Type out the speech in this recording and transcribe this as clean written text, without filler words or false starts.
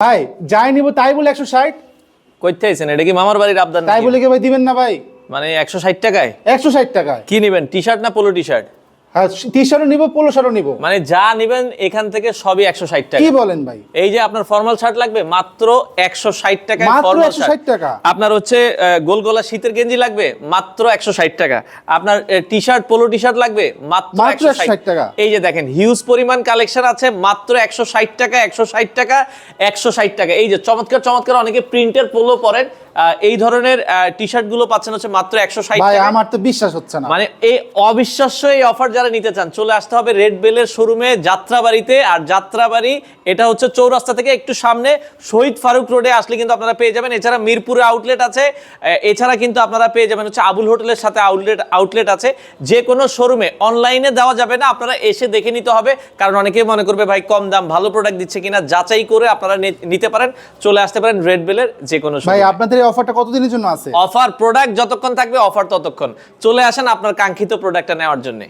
ভাই যাই নিব তাই বলে 160 কইতে আইছেন এটা কি মামার বাড়ির আবদার তাই নাকি? বলে কি ভাই দিবেন না ভাই? মানে 160 টাকায় 160 টাকায় কি নেবেন, টি-শার্ট না পোলো টি-শার্ট? হ্যাঁ, টি-শার্টও নিব, পোলো শার্টও নিব। মানে যা নেবেন এখান থেকে সবই 160 টাকা। কি বলেন ভাই? এই যে আপনার ফর্মাল শার্ট লাগবে মাত্র 160 টাকায়, মাত্র ফর্মাল 160 টাকা। আপনার হচ্ছে গোলগলা শীতের গেঞ্জি লাগবে মাত্র 160 টাকা। আপনার টি-শার্ট পোলো টি-শার্ট লাগবে মাত্র 160 টাকা। এই যে দেখেন হিউজ পরিমাণ কালেকশন আছে মাত্র 160 টাকা, 160 টাকা, 160 টাকা। এই যে চমৎকার চমৎকার অনেকে প্রিন্টের পোলো পরেন, এই ধরনের টি-শার্ট গুলো পাচ্ছেন হচ্ছে মাত্র 160 ভাই টাকা। আমার তো বিশ্বাস হচ্ছে না। মানে এই অবিশ্বাস্য এই অফার যারা নিতে চান চলে আসতে হবে রেড বেলের শোরুমে যাত্রাবাড়িতে। আর যাত্রাবাড়ি এটা হচ্ছে চৌরাস্তা থেকে একটু সামনে শহীদ ফারুক রোডে আসলে কিন্তু আপনারা পেয়ে যাবেন। এছাড়া মিরপুরে আউটলেট আছে, এছাড়া কিন্তু আপনারা পেয়ে যাবেন হচ্ছে আবুল হোটেলের সাথে আউটলেট আছে। যে কোনো শোরুমে অনলাইনে দেওয়া যাবে না, আপনারা এসে দেখে নিতে হবে। কারণ অনেকেই মনে করবে ভাই কম দাম ভালো প্রোডাক্ট দিচ্ছে কিনা, যাচাই করে আপনারা নিতে পারেন। চলে আসতে পারেন রেড বেলের যে কোনো ভাই শোরুমে। আপনাদের এই অফারটা কতদিনের জন্য আছে? অফার প্রোডাক্ট যতক্ষণ থাকবে অফার ততক্ষণ। চলে আসেন আপনার কাঙ্ক্ষিত প্রোডাক্টটা নেওয়ার জন্য।